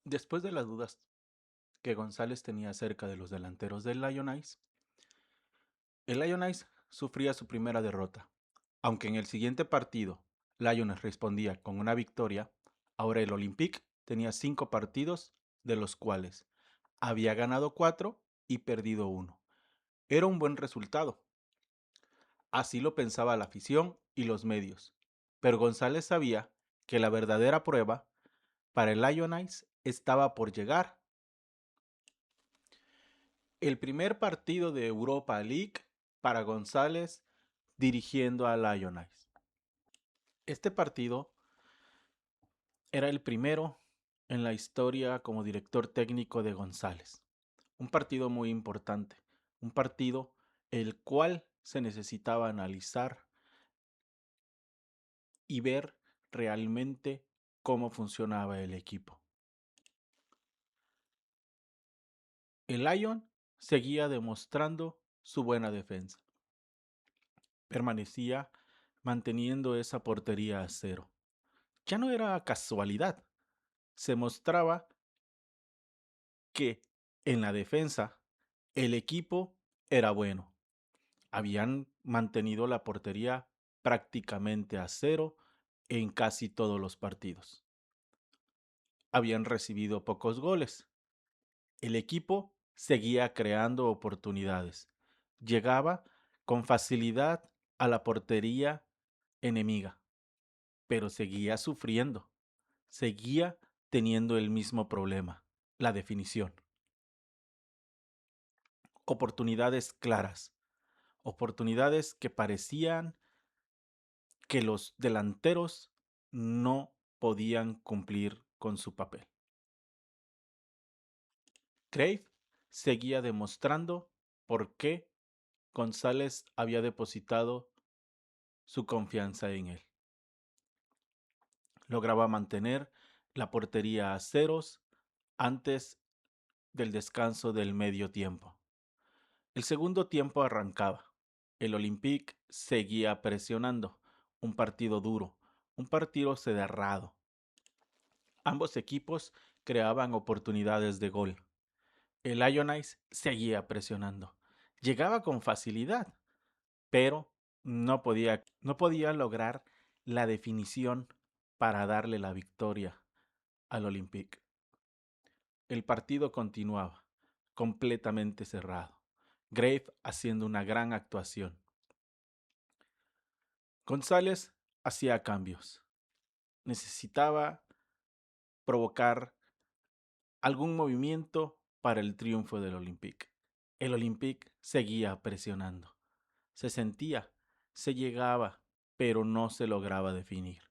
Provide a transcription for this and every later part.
Después de las dudas que González tenía acerca de los delanteros del Lions, el Lions sufría su primera derrota. Aunque en el siguiente partido Lions respondía con una victoria, ahora el Olympique tenía 5 partidos, de los cuales había ganado 4 y perdido uno. Era un buen resultado. Así lo pensaba la afición y los medios. Pero González sabía que la verdadera prueba para el Lions estaba por llegar. El primer partido de Europa League para González dirigiendo a Lions. Este partido era el primero en la historia como director técnico de González. Un partido muy importante, un partido el cual se necesitaba analizar y ver realmente cómo funcionaba el equipo. El Lyon seguía demostrando su buena defensa. Permanecía manteniendo esa portería a cero. Ya no era casualidad. Se mostraba que en la defensa el equipo era bueno. Habían mantenido la portería prácticamente a cero en casi todos los partidos. Habían recibido pocos goles. El equipo seguía creando oportunidades. Llegaba con facilidad a la portería enemiga, pero seguía sufriendo. Seguía teniendo el mismo problema, la definición. Oportunidades claras, oportunidades que parecían que los delanteros no podían cumplir con su papel. Crave seguía demostrando por qué González había depositado su confianza en él. Lograba mantener la portería a ceros antes del descanso del medio tiempo. El segundo tiempo arrancaba. El Olympique seguía presionando. Un partido duro, un partido cerrado. Ambos equipos creaban oportunidades de gol. El Lions seguía presionando. Llegaba con facilidad, pero no podía lograr la definición para darle la victoria al Olympique. El partido continuaba, completamente cerrado. Grave haciendo una gran actuación. González hacía cambios. Necesitaba provocar algún movimiento para el triunfo del Olympique. El Olympique seguía presionando. Se sentía, se llegaba, pero no se lograba definir.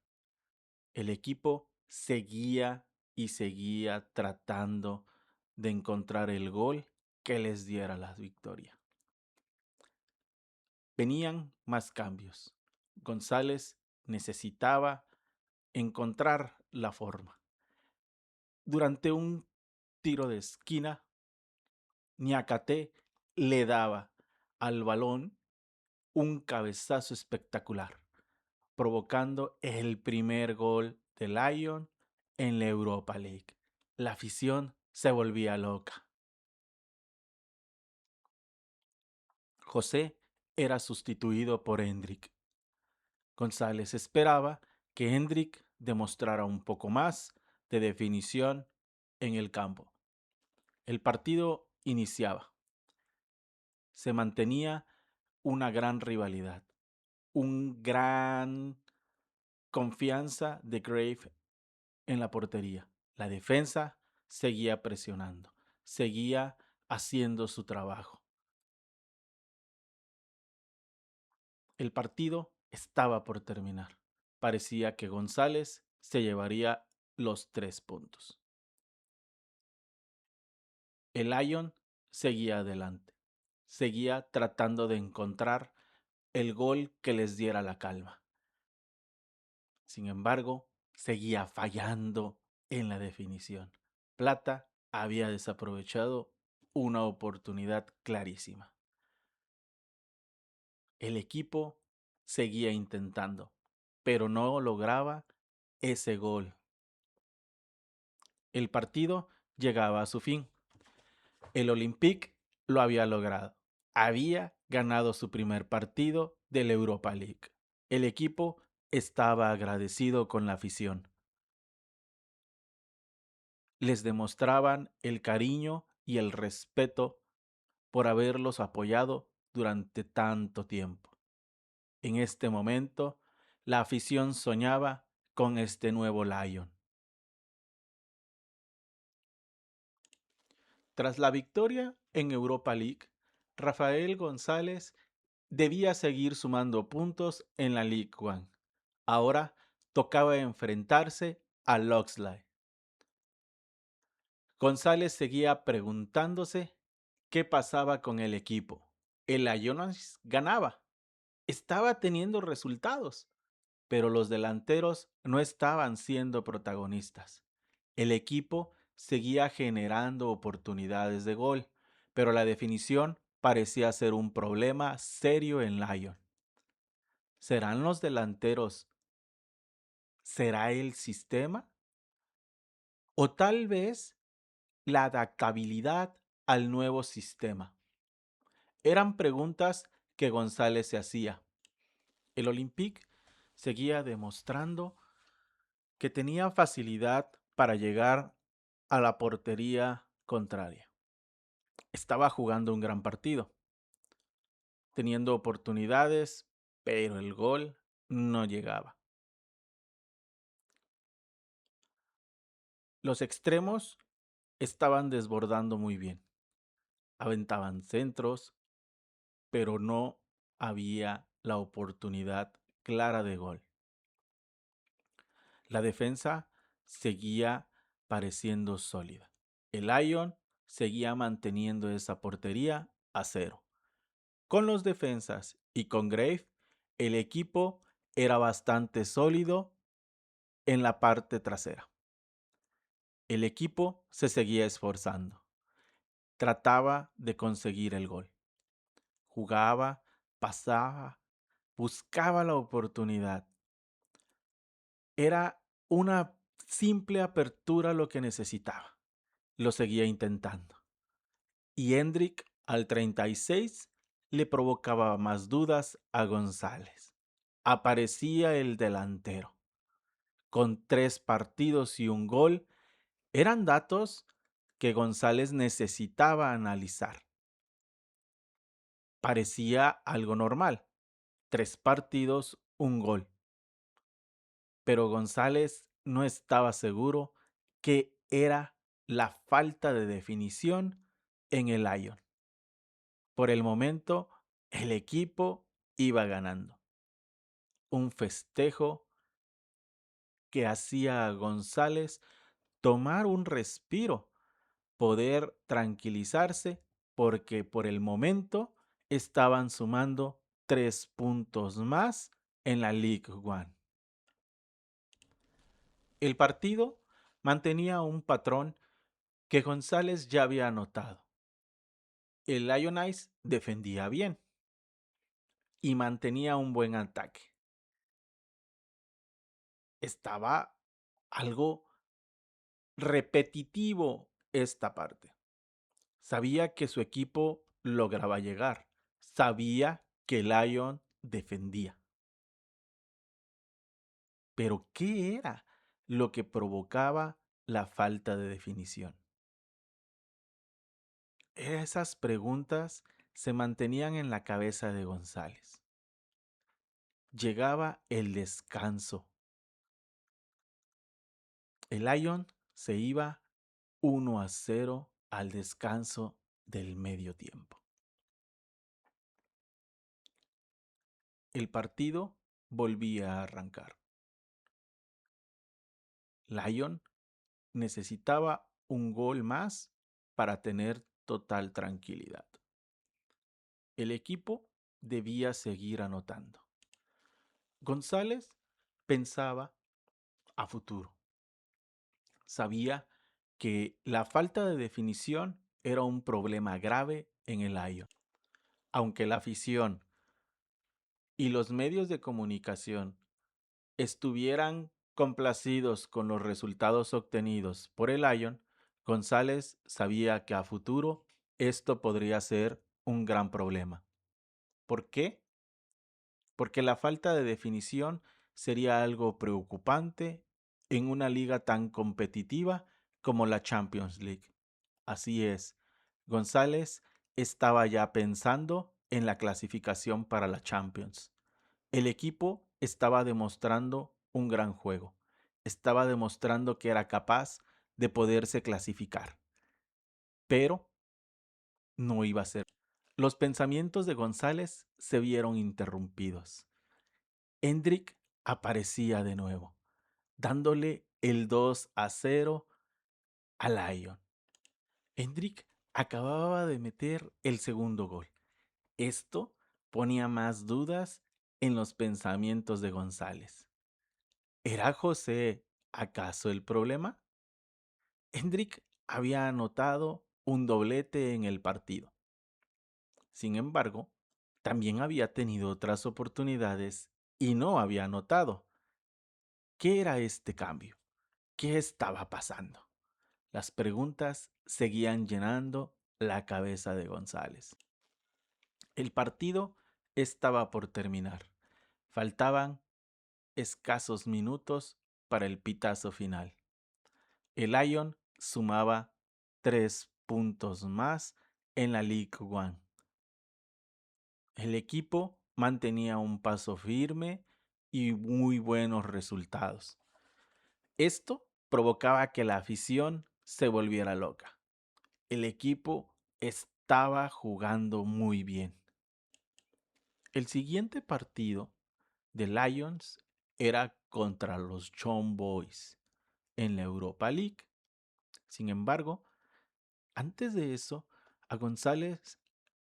El equipo seguía y seguía tratando de encontrar el gol que les diera la victoria. Venían más cambios. González necesitaba encontrar la forma. Durante un tiro de esquina, Niakate le daba al balón un cabezazo espectacular, provocando el primer gol de Lyon en la Europa League. La afición se volvía loca. José era sustituido por Hendrik. González esperaba que Hendrik demostrara un poco más de definición en el campo. El partido iniciaba. Se mantenía una gran rivalidad, un gran confianza de Grave en la portería. La defensa seguía presionando, seguía haciendo su trabajo. El partido estaba por terminar. Parecía que González se llevaría los 3 puntos. El Lyon seguía adelante, seguía tratando de encontrar el gol que les diera la calma. Sin embargo, seguía fallando en la definición. Plata había desaprovechado una oportunidad clarísima. El equipo seguía intentando, pero no lograba ese gol. El partido llegaba a su fin. El Olympique lo había logrado. Había ganado su primer partido de la Europa League. El equipo estaba agradecido con la afición. Les demostraban el cariño y el respeto por haberlos apoyado durante tanto tiempo. En este momento, la afición soñaba con este nuevo Lion. Tras la victoria en Europa League, Rafael González debía seguir sumando puntos en la League One. Ahora tocaba enfrentarse a Loxley. González seguía preguntándose qué pasaba con el equipo. El Lions ganaba, estaba teniendo resultados, pero los delanteros no estaban siendo protagonistas. El equipo seguía generando oportunidades de gol, pero la definición parecía ser un problema serio en Lyon. ¿Serán los delanteros? ¿Será el sistema? ¿O tal vez la adaptabilidad al nuevo sistema? Eran preguntas que González se hacía. El Olympique seguía demostrando que tenía facilidad para llegar a la portería contraria. Estaba jugando un gran partido, teniendo oportunidades, pero el gol no llegaba. Los extremos estaban desbordando muy bien. Aventaban centros, pero no había la oportunidad clara de gol. La defensa seguía pareciendo sólida. El Lyon seguía manteniendo esa portería a cero. Con los defensas y con Grave, el equipo era bastante sólido en la parte trasera. El equipo se seguía esforzando. Trataba de conseguir el gol. Jugaba, pasaba, buscaba la oportunidad. Era una simple apertura lo que necesitaba. Lo seguía intentando. Y Hendrik, al 36, le provocaba más dudas a González. Aparecía el delantero. Con 3 partidos y un gol, eran datos que González necesitaba analizar. Parecía algo normal. 3 partidos, un gol. Pero González no estaba seguro que era la falta de definición en el Lyon. Por el momento, el equipo iba ganando. Un festejo que hacía a González tomar un respiro, poder tranquilizarse, porque por el momento estaban sumando 3 puntos más en la League One. El partido mantenía un patrón que González ya había notado. El Lions defendía bien y mantenía un buen ataque. Estaba algo repetitivo esta parte. Sabía que su equipo lograba llegar. Sabía que Lyon defendía. Pero ¿qué era lo que provocaba la falta de definición? Esas preguntas se mantenían en la cabeza de González. Llegaba el descanso. El Lyon se iba 1-0 al descanso del medio tiempo. El partido volvía a arrancar. Lyon necesitaba un gol más para tener total tranquilidad. El equipo debía seguir anotando. González pensaba a futuro. Sabía que la falta de definición era un problema grave en el Lyon. Aunque la afición y los medios de comunicación estuvieran Complacidos con los resultados obtenidos por el Lion, González sabía que a futuro esto podría ser un gran problema. ¿Por qué? Porque la falta de definición sería algo preocupante en una liga tan competitiva como la Champions League. Así es, González estaba ya pensando en la clasificación para la Champions. El equipo estaba demostrando un gran juego. Estaba demostrando que era capaz de poderse clasificar. Pero no iba a ser. Los pensamientos de González se vieron interrumpidos. Hendrik aparecía de nuevo, dándole el 2-0 a Lyon. Hendrik acababa de meter el segundo gol. Esto ponía más dudas en los pensamientos de González. ¿Era José acaso el problema? Hendrik había anotado un doblete en el partido. Sin embargo, también había tenido otras oportunidades y no había anotado. ¿Qué era este cambio? ¿Qué estaba pasando? Las preguntas seguían llenando la cabeza de González. El partido estaba por terminar. Faltaban escasos minutos para el pitazo final. El Lyon sumaba 3 puntos más en la League One. El equipo mantenía un paso firme y muy buenos resultados. Esto provocaba que la afición se volviera loca. El equipo estaba jugando muy bien. El siguiente partido de Lions era contra los Young Boys en la Europa League. Sin embargo, antes de eso, a González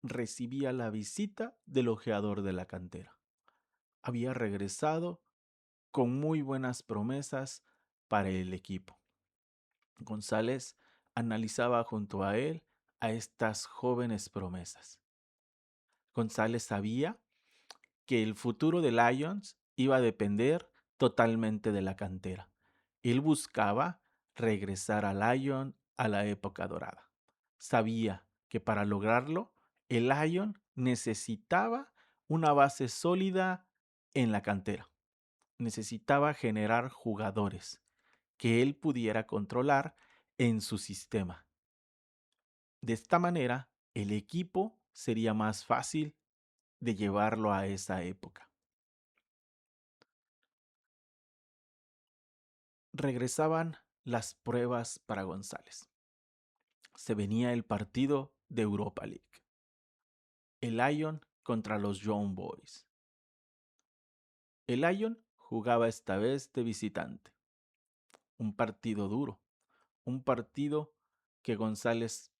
recibía la visita del ojeador de la cantera. Había regresado con muy buenas promesas para el equipo. González analizaba junto a él a estas jóvenes promesas. González sabía que el futuro de Lions iba a depender totalmente de la cantera. Él buscaba regresar a Lion a la época dorada. Sabía que para lograrlo, el Lion necesitaba una base sólida en la cantera. Necesitaba generar jugadores que él pudiera controlar en su sistema. De esta manera, el equipo sería más fácil de llevarlo a esa época. Regresaban las pruebas para González. Se venía el partido de Europa League. El Lyon contra los Young Boys. El Lyon jugaba esta vez de visitante. Un partido duro. Un partido que González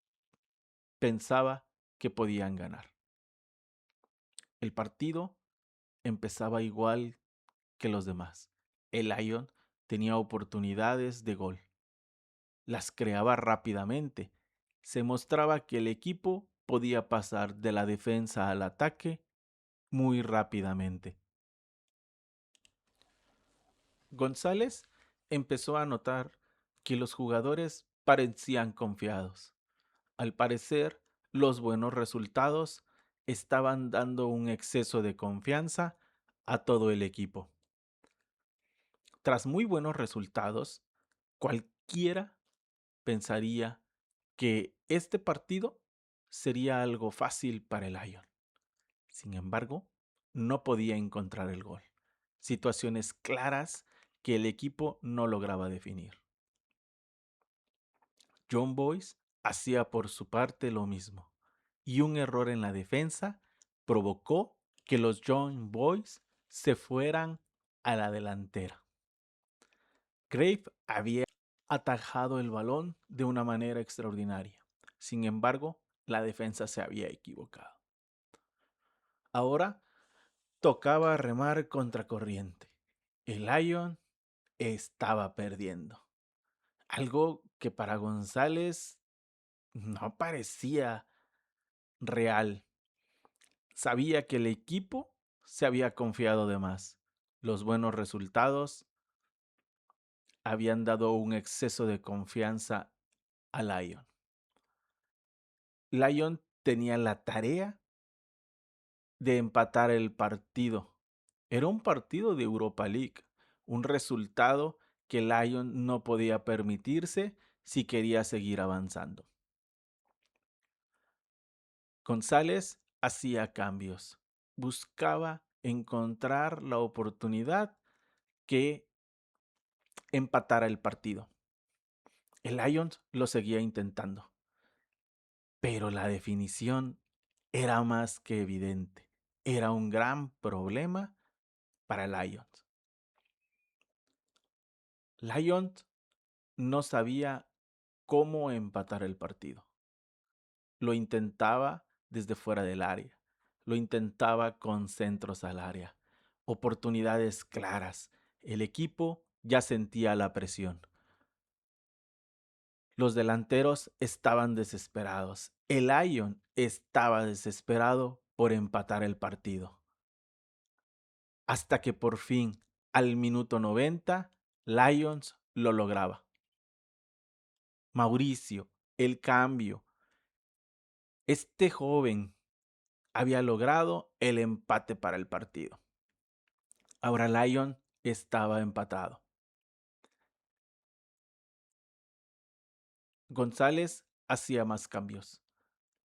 pensaba que podían ganar. El partido empezaba igual que los demás. El Lyon tenía oportunidades de gol. Las creaba rápidamente. Se mostraba que el equipo podía pasar de la defensa al ataque muy rápidamente. González empezó a notar que los jugadores parecían confiados. Al parecer, los buenos resultados estaban dando un exceso de confianza a todo el equipo. Tras muy buenos resultados, cualquiera pensaría que este partido sería algo fácil para el Lyon. Sin embargo, no podía encontrar el gol. Situaciones claras que el equipo no lograba definir. Young Boys hacía por su parte lo mismo, y un error en la defensa provocó que los Young Boys se fueran a la delantera. Grave había atajado el balón de una manera extraordinaria. Sin embargo, la defensa se había equivocado. Ahora tocaba remar contracorriente. El Lyon estaba perdiendo. Algo que para González no parecía real. Sabía que el equipo se había confiado de más. Los buenos resultados habían dado un exceso de confianza a Lyon. Lyon tenía la tarea de empatar el partido. Era un partido de Europa League, un resultado que Lyon no podía permitirse si quería seguir avanzando. González hacía cambios, buscaba encontrar la oportunidad que empatara el partido. El Lions lo seguía intentando, pero la definición era más que evidente. Era un gran problema para Lions. Lions no sabía cómo empatar el partido. Lo intentaba desde fuera del área. Lo intentaba con centros al área. Oportunidades claras. El equipo ya sentía la presión. Los delanteros estaban desesperados. El Lyon estaba desesperado por empatar el partido. Hasta que por fin, al minuto 90, Lions lo lograba. Mauricio, el cambio. Este joven había logrado el empate para el partido. Ahora Lyon estaba empatado. González hacía más cambios,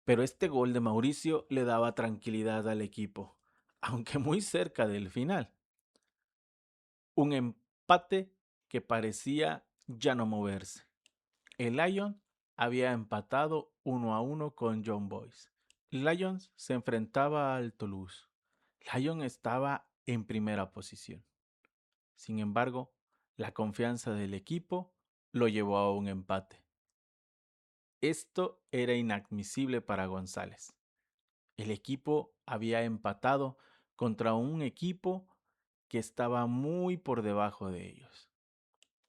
pero este gol de Mauricio le daba tranquilidad al equipo, aunque muy cerca del final. Un empate que parecía ya no moverse. El Lyon había empatado 1-1 con Young Boys. Lions se enfrentaba al Toulouse. Lyon estaba en primera posición. Sin embargo, la confianza del equipo lo llevó a un empate. Esto era inadmisible para González. El equipo había empatado contra un equipo que estaba muy por debajo de ellos.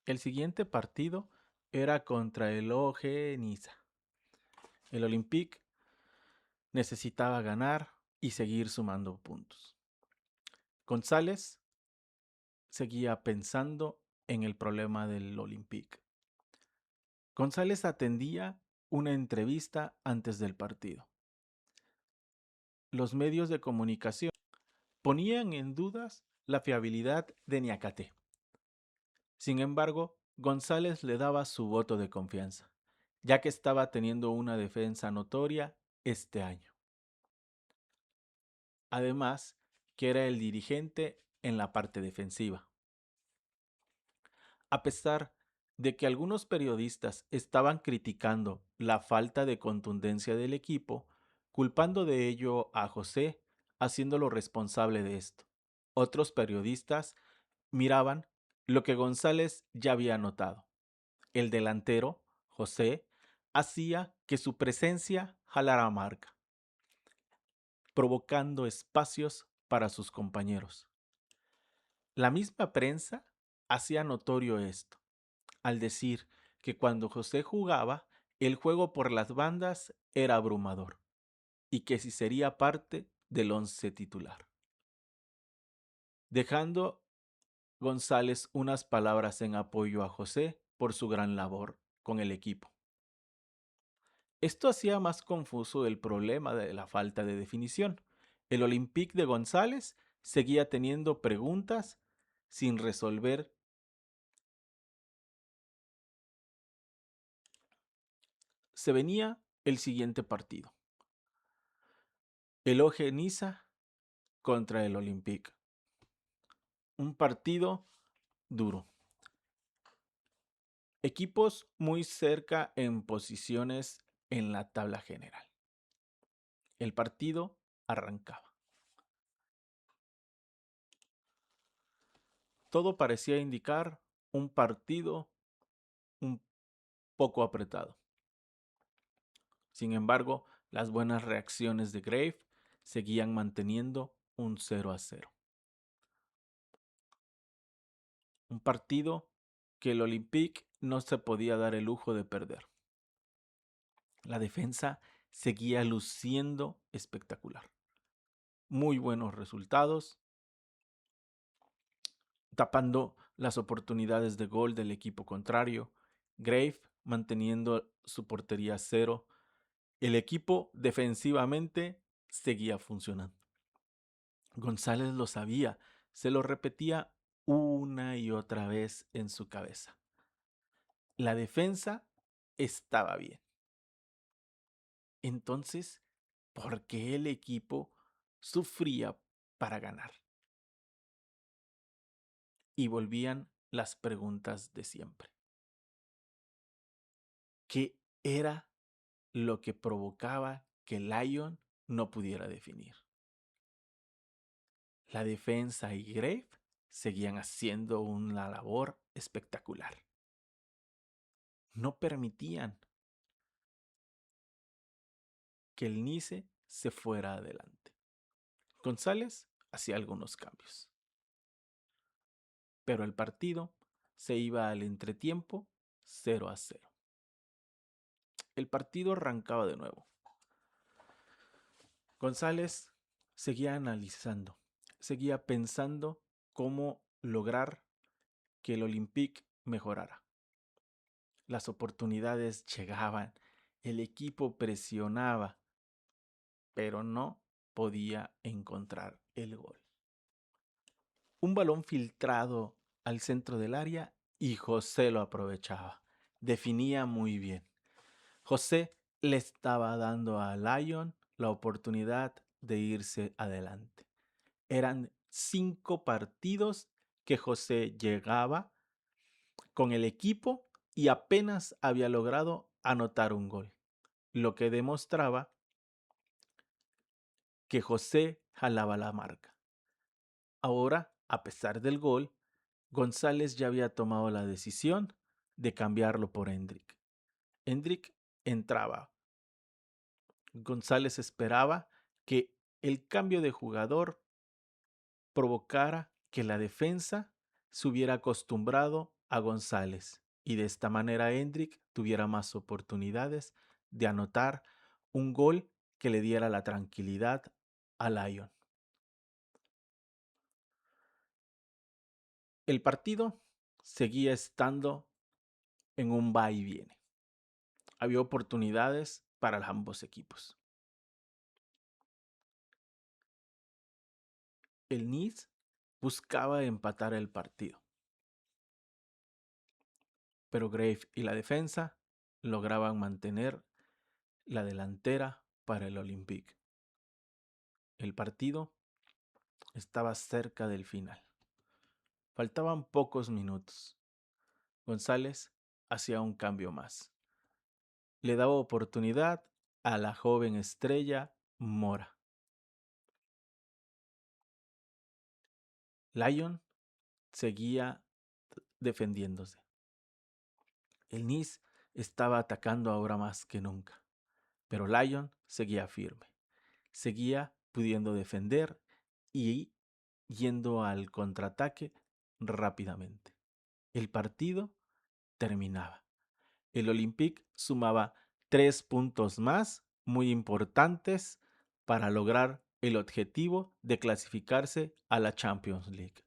El siguiente partido era contra el OG Niza. El Olympique necesitaba ganar y seguir sumando puntos. González seguía pensando en el problema del Olympique. González atendía una entrevista antes del partido. Los medios de comunicación ponían en dudas la fiabilidad de Niakate. Sin embargo, González le daba su voto de confianza, ya que estaba teniendo una defensa notoria este año. Además, que era el dirigente en la parte defensiva. A pesar de que algunos periodistas estaban criticando la falta de contundencia del equipo, culpando de ello a José, haciéndolo responsable de esto. Otros periodistas miraban lo que González ya había notado. El delantero, José, hacía que su presencia jalara marca, provocando espacios para sus compañeros. La misma prensa hacía notorio esto, al decir que cuando José jugaba, el juego por las bandas era abrumador y que si sería parte del once titular. Dejando González unas palabras en apoyo a José por su gran labor con el equipo. Esto hacía más confuso el problema de la falta de definición. El Olympique de González seguía teniendo preguntas sin resolver. Se venía el siguiente partido. El OG Niza contra el Olympique. Un partido duro. Equipos muy cerca en posiciones en la tabla general. El partido arrancaba. Todo parecía indicar un partido un poco apretado. Sin embargo, las buenas reacciones de Grave seguían manteniendo un 0-0. Un partido que el Olympique no se podía dar el lujo de perder. La defensa seguía luciendo espectacular. Muy buenos resultados, tapando las oportunidades de gol del equipo contrario, Grave manteniendo su portería a cero. El equipo defensivamente seguía funcionando. González lo sabía, se lo repetía una y otra vez en su cabeza. La defensa estaba bien. Entonces, ¿por qué el equipo sufría para ganar? Y volvían las preguntas de siempre. ¿Qué era lo que provocaba que Lyon no pudiera definir? La defensa y Grave seguían haciendo una labor espectacular. No permitían que el Nice se fuera adelante. González hacía algunos cambios, pero el partido se iba al entretiempo 0-0. El partido arrancaba de nuevo. González seguía analizando, seguía pensando cómo lograr que el Olympique mejorara. Las oportunidades llegaban, el equipo presionaba, pero no podía encontrar el gol. Un balón filtrado al centro del área y José lo aprovechaba. Definía muy bien. José le estaba dando a Lyon la oportunidad de irse adelante. Eran 5 partidos que José llegaba con el equipo y apenas había logrado anotar un gol, lo que demostraba que José jalaba la marca. Ahora, a pesar del gol, González ya había tomado la decisión de cambiarlo por Hendrik. Hendrik entraba. González esperaba que el cambio de jugador provocara que la defensa se hubiera acostumbrado a González y de esta manera Hendrik tuviera más oportunidades de anotar un gol que le diera la tranquilidad a Lyon. El partido seguía estando en un va y viene. Había oportunidades para ambos equipos. El Nice buscaba empatar el partido, pero Grave y la defensa lograban mantener la delantera para el Olympique. El partido estaba cerca del final. Faltaban pocos minutos. González hacía un cambio más. Le daba oportunidad a la joven estrella Mora. Lyon seguía defendiéndose. El Nice estaba atacando ahora más que nunca, pero Lyon seguía firme. Seguía pudiendo defender y yendo al contraataque rápidamente. El partido terminaba. El Olympique sumaba 3 puntos más, muy importantes para lograr el objetivo de clasificarse a la Champions League.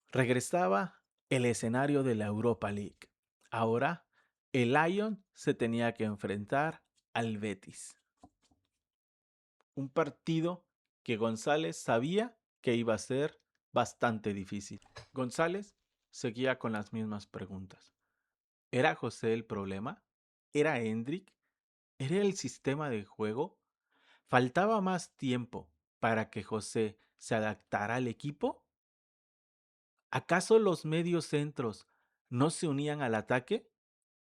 Regresaba el escenario de la Europa League. Ahora, el Lyon se tenía que enfrentar al Betis. Un partido que González sabía que iba a ser bastante difícil. González seguía con las mismas preguntas. ¿Era José el problema? ¿Era Hendrik? ¿Era el sistema de juego? ¿Faltaba más tiempo para que José se adaptara al equipo? ¿Acaso los medios centros no se unían al ataque?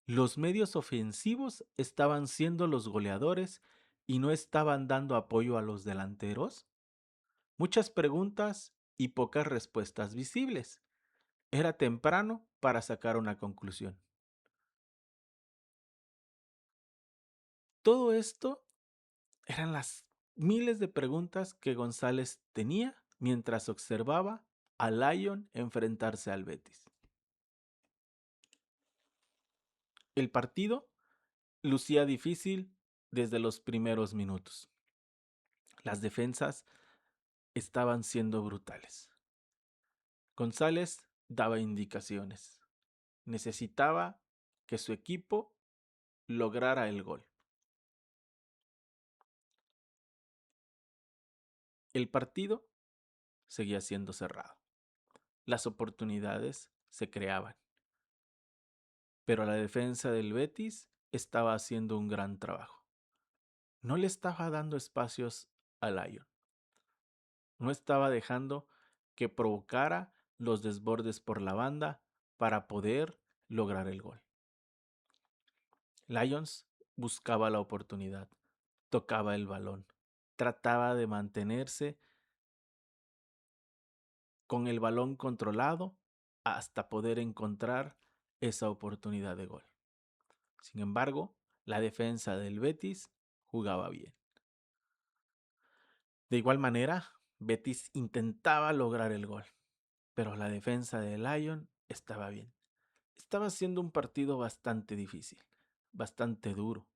¿Los medios ofensivos estaban siendo los goleadores y no estaban dando apoyo a los delanteros? Muchas preguntas y pocas respuestas visibles. Era temprano para sacar una conclusión. Todo esto eran las miles de preguntas que González tenía mientras observaba a Lyon enfrentarse al Betis. El partido lucía difícil desde los primeros minutos. Las defensas estaban siendo brutales. González daba indicaciones. Necesitaba que su equipo lograra el gol. El partido seguía siendo cerrado. Las oportunidades se creaban, pero la defensa del Betis estaba haciendo un gran trabajo. No le estaba dando espacios a Lyon. No estaba dejando que provocara los desbordes por la banda para poder lograr el gol. Lions buscaba la oportunidad, tocaba el balón, trataba de mantenerse con el balón controlado hasta poder encontrar esa oportunidad de gol. Sin embargo, la defensa del Betis jugaba bien. De igual manera, Betis intentaba lograr el gol, pero la defensa de Lyon estaba bien. Estaba siendo un partido bastante difícil, bastante duro,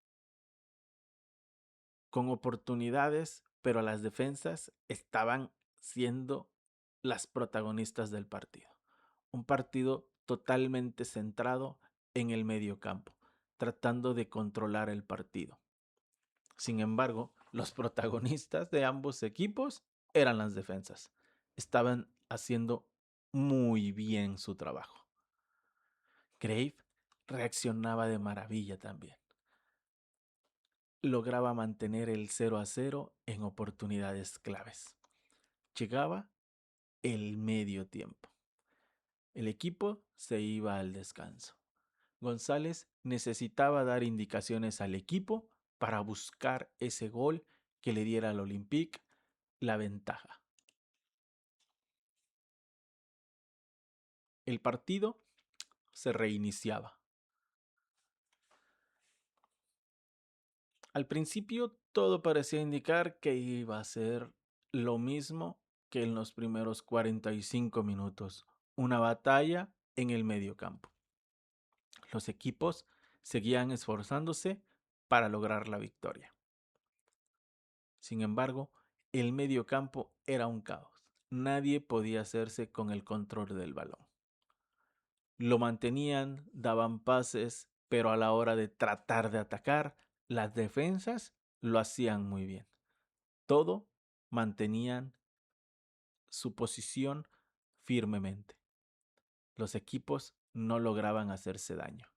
con oportunidades, pero las defensas estaban siendo las protagonistas del partido. Un partido totalmente centrado en el medio campo, tratando de controlar el partido. Sin embargo, los protagonistas de ambos equipos eran las defensas. Estaban haciendo muy bien su trabajo. Crave reaccionaba de maravilla también. Lograba mantener el 0-0 en oportunidades claves. Llegaba el medio tiempo. El equipo se iba al descanso. González necesitaba dar indicaciones al equipo para buscar ese gol que le diera al Olympique la ventaja. El partido se reiniciaba. Al principio todo parecía indicar que iba a ser lo mismo que en los primeros 45 minutos, una batalla en el medio campo. Los equipos seguían esforzándose para lograr la victoria. Sin embargo, el medio campo era un caos. Nadie podía hacerse con el control del balón. Lo mantenían, daban pases, pero a la hora de tratar de atacar, las defensas lo hacían muy bien. Todo mantenían su posición firmemente. Los equipos no lograban hacerse daño.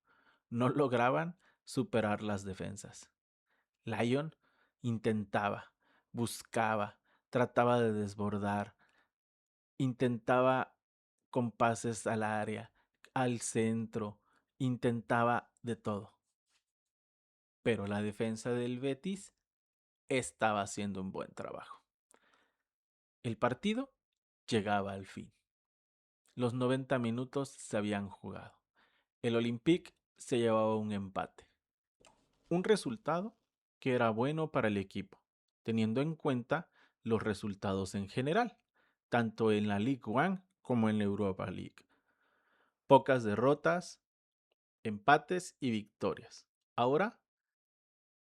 No lograban superar las defensas. Lyon intentaba, buscaba, trataba de desbordar, intentaba con pases al área, al centro, intentaba de todo. Pero la defensa del Betis estaba haciendo un buen trabajo. El partido llegaba al fin. Los 90 minutos se habían jugado. El Olympique se llevaba un empate. Un resultado que era bueno para el equipo, teniendo en cuenta los resultados en general, tanto en la Ligue 1 como en la Europa League. Pocas derrotas, empates y victorias. Ahora,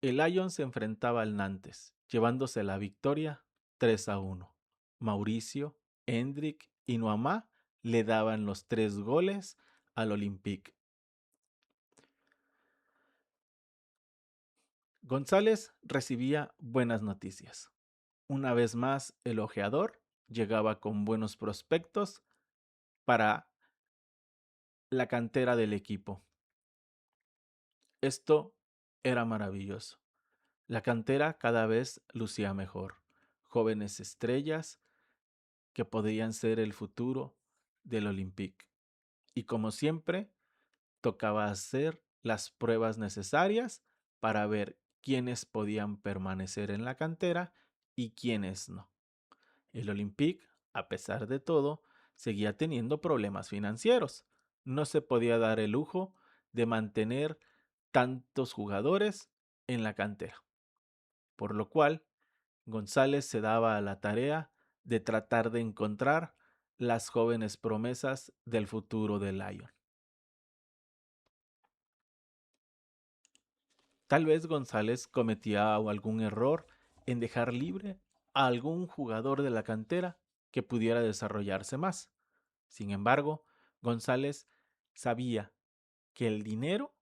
el Lyon se enfrentaba al Nantes, llevándose la victoria 3-1. Mauricio, Hendrik y Noamá le daban los 3 goles al Olympique. González recibía buenas noticias. Una vez más, el ojeador llegaba con buenos prospectos para la cantera del equipo. Esto era maravilloso. La cantera cada vez lucía mejor. Jóvenes estrellas que podrían ser el futuro del Olympique. Y como siempre, tocaba hacer las pruebas necesarias para ver quiénes podían permanecer en la cantera y quiénes no. El Olympique, a pesar de todo, seguía teniendo problemas financieros. No se podía dar el lujo de mantener tantos jugadores en la cantera, por lo cual González se daba a la tarea de tratar de encontrar las jóvenes promesas del futuro del Lyon. Tal vez González cometía algún error en dejar libre a algún jugador de la cantera que pudiera desarrollarse más. Sin embargo, González sabía que el dinero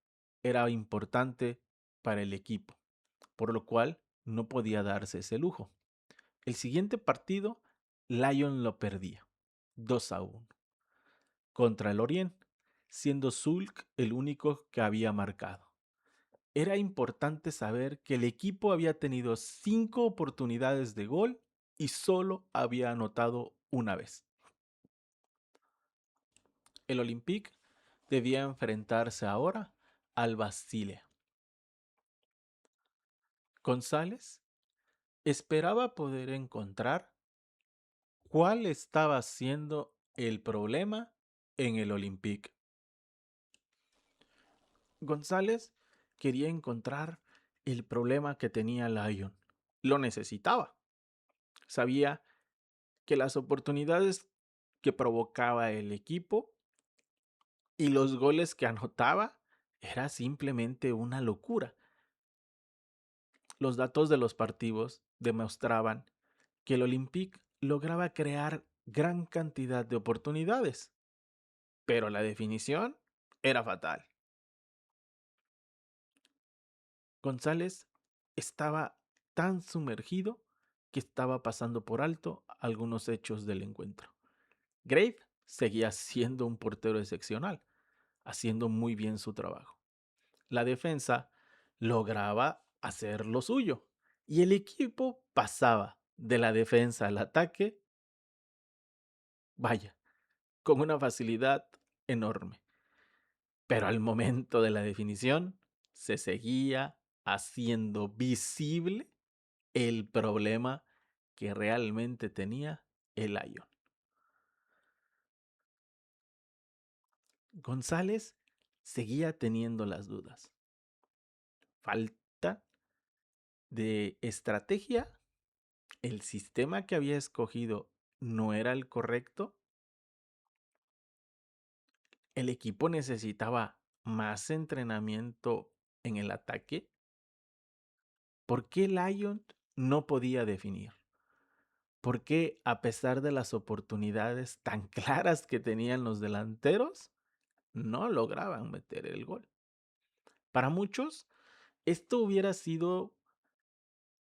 era importante para el equipo, por lo cual no podía darse ese lujo. El siguiente partido, Lyon lo perdía, 2-1, contra el Orient, siendo Zulk el único que había marcado. Era importante saber que el equipo había tenido 5 oportunidades de gol y solo había anotado una vez. El Olympique debía enfrentarse ahora al Bastille. González esperaba poder encontrar cuál estaba siendo el problema en el Olympique. González quería encontrar el problema que tenía Lyon. Lo necesitaba. Sabía que las oportunidades que provocaba el equipo y los goles que anotaba era simplemente una locura. Los datos de los partidos demostraban que el Olympique lograba crear gran cantidad de oportunidades, pero la definición era fatal. González estaba tan sumergido que estaba pasando por alto algunos hechos del encuentro. Grave seguía siendo un portero excepcional, haciendo muy bien su trabajo. La defensa lograba hacer lo suyo y el equipo pasaba de la defensa al ataque, vaya, con una facilidad enorme. Pero al momento de la definición se seguía haciendo visible el problema que realmente tenía el Lyon. González seguía teniendo las dudas. Falta de estrategia, el sistema que había escogido no era el correcto, el equipo necesitaba más entrenamiento en el ataque. ¿Por qué Lyon no podía definir? ¿Por qué, a pesar de las oportunidades tan claras que tenían los delanteros, no lograban meter el gol? Para muchos, esto hubiera sido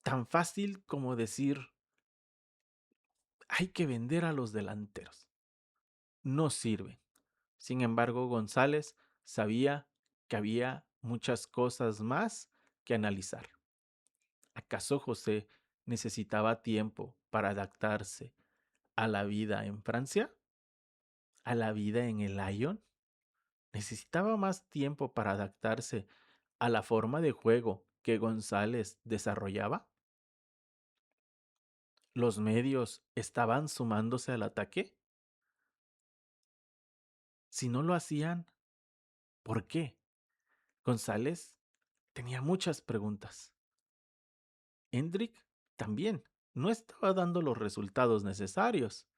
tan fácil como decir, hay que vender a los delanteros. No sirven. Sin embargo, González sabía que había muchas cosas más que analizar. ¿Acaso José necesitaba tiempo para adaptarse a la vida en Francia? ¿A la vida en el Lyon? ¿Necesitaba más tiempo para adaptarse a la forma de juego que González desarrollaba? ¿Los medios estaban sumándose al ataque? Si no lo hacían, ¿por qué? González tenía muchas preguntas. Hendrik también no estaba dando los resultados necesarios.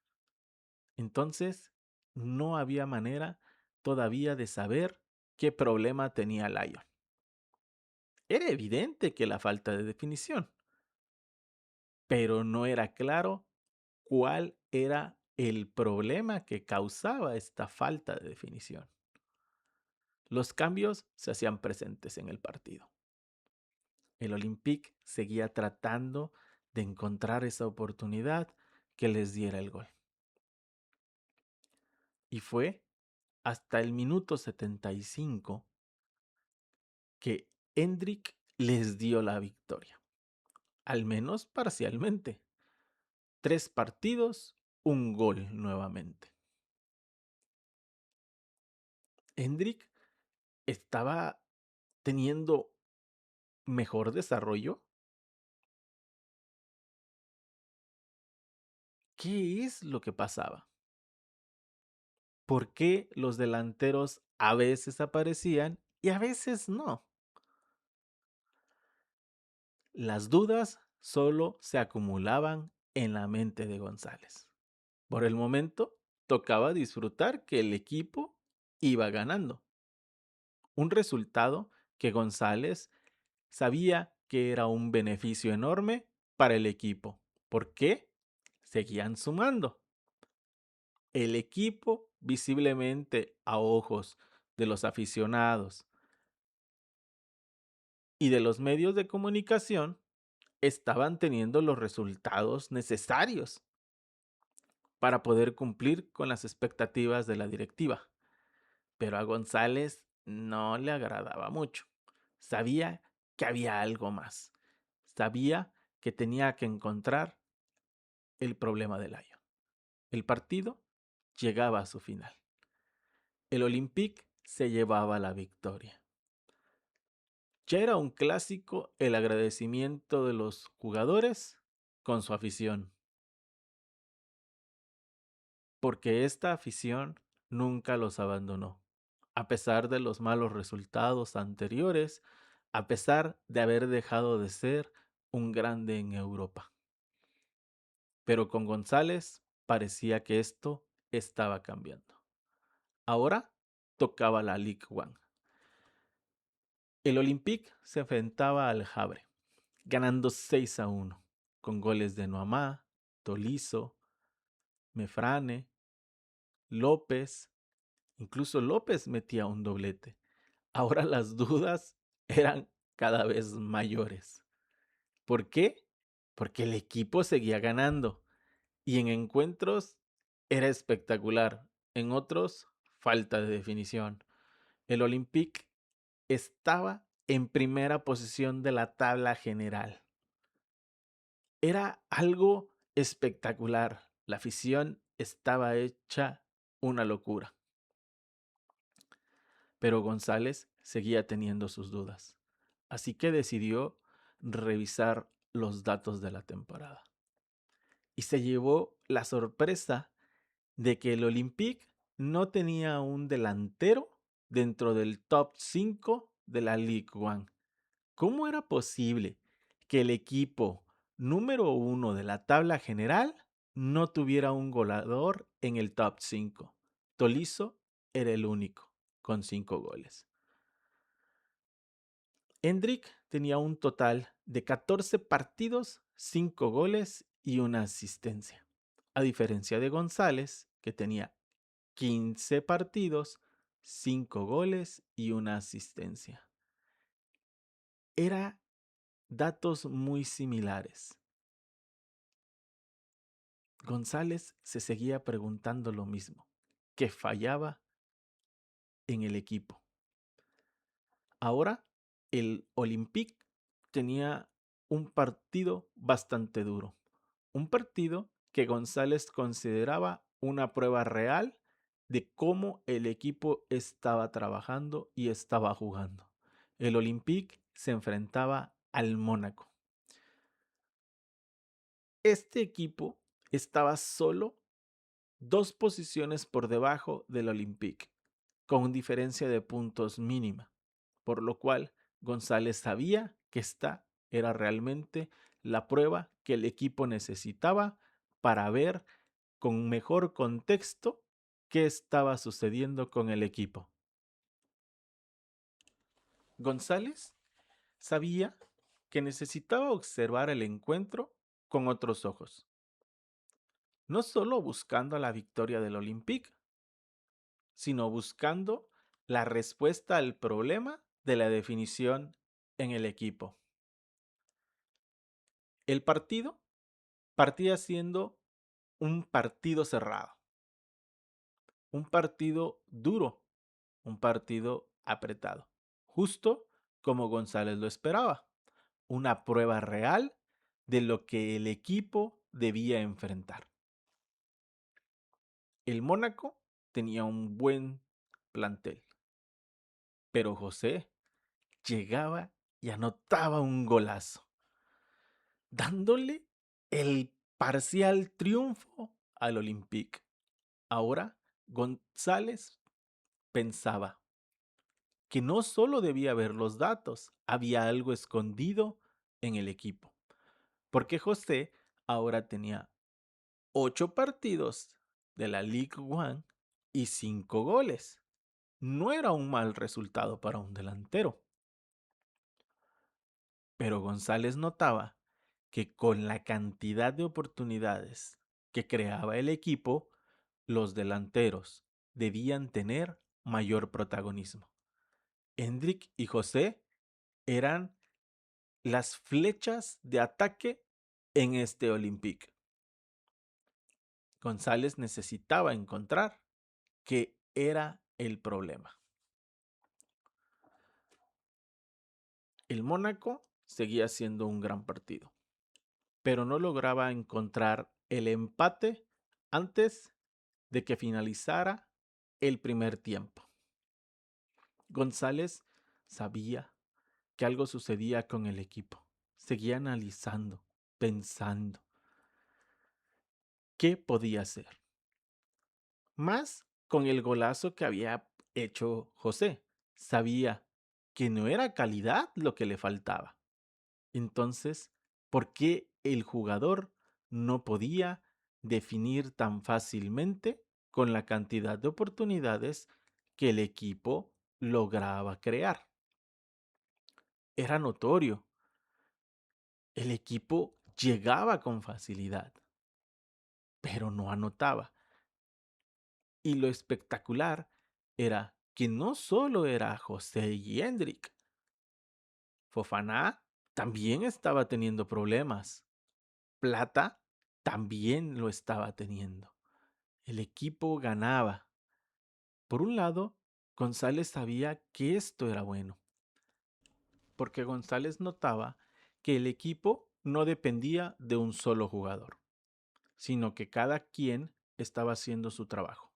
Entonces, no había manera todavía de saber qué problema tenía Lyon. Era evidente que la falta de definición, pero no era claro cuál era el problema que causaba esta falta de definición. Los cambios se hacían presentes en el partido. El Olympique seguía tratando de encontrar esa oportunidad que les diera el gol. Y fue hasta el minuto 75 que Hendrik les dio la victoria, al menos parcialmente. 3 partidos, un gol nuevamente. Hendrik estaba teniendo mejor desarrollo. ¿Qué es lo que pasaba? ¿Por qué los delanteros a veces aparecían y a veces no? Las dudas solo se acumulaban en la mente de González. Por el momento, tocaba disfrutar que el equipo iba ganando. Un resultado que González sabía que era un beneficio enorme para el equipo. ¿Por qué? Seguían sumando. El equipo visiblemente a ojos de los aficionados y de los medios de comunicación, estaban teniendo los resultados necesarios para poder cumplir con las expectativas de la directiva. Pero a González no le agradaba mucho. Sabía que había algo más. Sabía que tenía que encontrar el problema del Lyon. El partido llegaba a su final. El Olympique se llevaba la victoria. Ya era un clásico el agradecimiento de los jugadores con su afición, porque esta afición nunca los abandonó, a pesar de los malos resultados anteriores, a pesar de haber dejado de ser un grande en Europa. Pero con González parecía que esto estaba cambiando. Ahora tocaba la Ligue 1. El Olympique se enfrentaba al Havre, ganando 6-1, con goles de Noamá, Tolisso, Mefrane, López. Incluso López metía un doblete. Ahora las dudas eran cada vez mayores. ¿Por qué? Porque el equipo seguía ganando y en encuentros era espectacular, en otros falta de definición. El Olympique estaba en primera posición de la tabla general. Era algo espectacular. La afición estaba hecha una locura. Pero González seguía teniendo sus dudas. Así que decidió revisar los datos de la temporada. Y se llevó la sorpresa de que el Olympique no tenía un delantero dentro del top 5 de la Ligue 1. ¿Cómo era posible que el equipo número 1 de la tabla general no tuviera un goleador en el top 5? Tolisso era el único, con 5 goles. Hendrik tenía un total de 14 partidos, 5 goles y una asistencia. A diferencia de González, que tenía 15 partidos, 5 goles y una asistencia. Era datos muy similares. González se seguía preguntando lo mismo, que fallaba en el equipo. Ahora el Olympique tenía un partido bastante duro, un partido que González consideraba una prueba real de cómo el equipo estaba trabajando y estaba jugando. El Olympique se enfrentaba al Mónaco. Este equipo estaba solo 2 posiciones por debajo del Olympique, con diferencia de puntos mínima, por lo cual González sabía que esta era realmente la prueba que el equipo necesitaba para ver con mejor contexto qué estaba sucediendo con el equipo. González sabía que necesitaba observar el encuentro con otros ojos, no solo buscando la victoria del Olympique, sino buscando la respuesta al problema de la definición en el equipo. El partido partía siendo un partido cerrado, un partido duro, un partido apretado, justo como González lo esperaba, una prueba real de lo que el equipo debía enfrentar. El Mónaco tenía un buen plantel, pero José llegaba y anotaba un golazo, dándole el parcial triunfo al Olympique. Ahora González pensaba que no solo debía ver los datos, había algo escondido en el equipo, porque José ahora tenía 8 partidos de la Ligue 1 y 5 goles. No era un mal resultado para un delantero. Pero González notaba que con la cantidad de oportunidades que creaba el equipo, los delanteros debían tener mayor protagonismo. Hendrik y José eran las flechas de ataque en este Olympique. González necesitaba encontrar qué era el problema. El Mónaco seguía siendo un gran partido, pero no lograba encontrar el empate antes de que finalizara el primer tiempo. González sabía que algo sucedía con el equipo. Seguía analizando, pensando qué podía hacer. Más con el golazo que había hecho José. Sabía que no era calidad lo que le faltaba. Entonces, ¿por qué el jugador no podía definir tan fácilmente con la cantidad de oportunidades que el equipo lograba crear? Era notorio. El equipo llegaba con facilidad, pero no anotaba. Y lo espectacular era que no solo era José y Hendrik. Fofana también estaba teniendo problemas. Plata también lo estaba teniendo. El equipo ganaba. Por un lado, González sabía que esto era bueno, porque González notaba que el equipo no dependía de un solo jugador, sino que cada quien estaba haciendo su trabajo.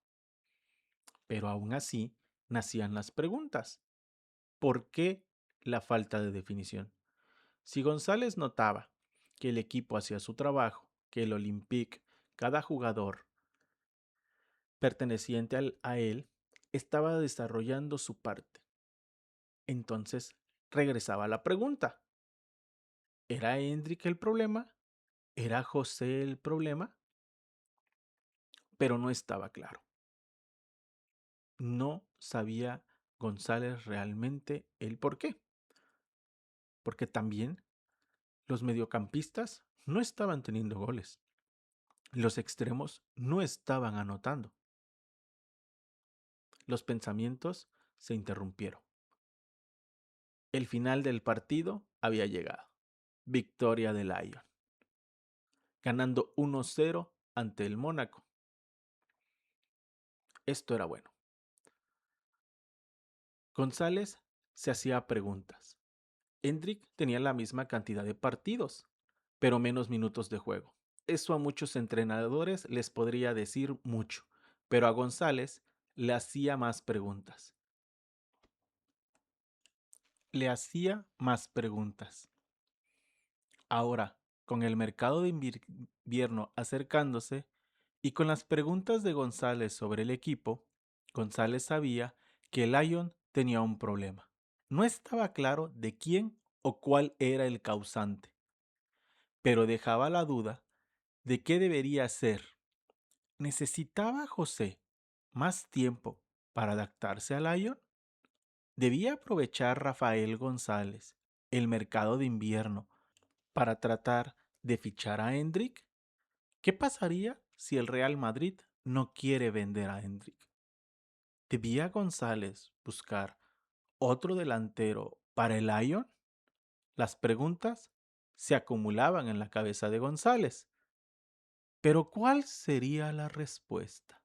Pero aún así nacían las preguntas. ¿Por qué la falta de definición? Si González notaba que el equipo hacía su trabajo, que el Olympique, cada jugador perteneciente a él, estaba desarrollando su parte. Entonces regresaba a la pregunta. ¿Era Hendrik el problema? ¿Era José el problema? Pero no estaba claro. No sabía González realmente el por qué. Porque también los mediocampistas no estaban teniendo goles. Los extremos no estaban anotando. Los pensamientos se interrumpieron. El final del partido había llegado. Victoria del Lyon, ganando 1-0 ante el Mónaco. Esto era bueno. González se hacía preguntas. Hendrik tenía la misma cantidad de partidos, pero menos minutos de juego. Eso a muchos entrenadores les podría decir mucho, pero a González le hacía más preguntas. Le hacía más preguntas. Ahora, con el mercado de invierno acercándose y con las preguntas de González sobre el equipo, González sabía que el Lyon tenía un problema. No estaba claro de quién o cuál era el causante, pero dejaba la duda de qué debería hacer. ¿Necesitaba José más tiempo para adaptarse al Lyon? ¿Debía aprovechar Rafael González el mercado de invierno para tratar de fichar a Hendrik? ¿Qué pasaría si el Real Madrid no quiere vender a Hendrik? ¿Debía González buscar otro delantero para el Lyon? Las preguntas se acumulaban en la cabeza de González. Pero ¿cuál sería la respuesta?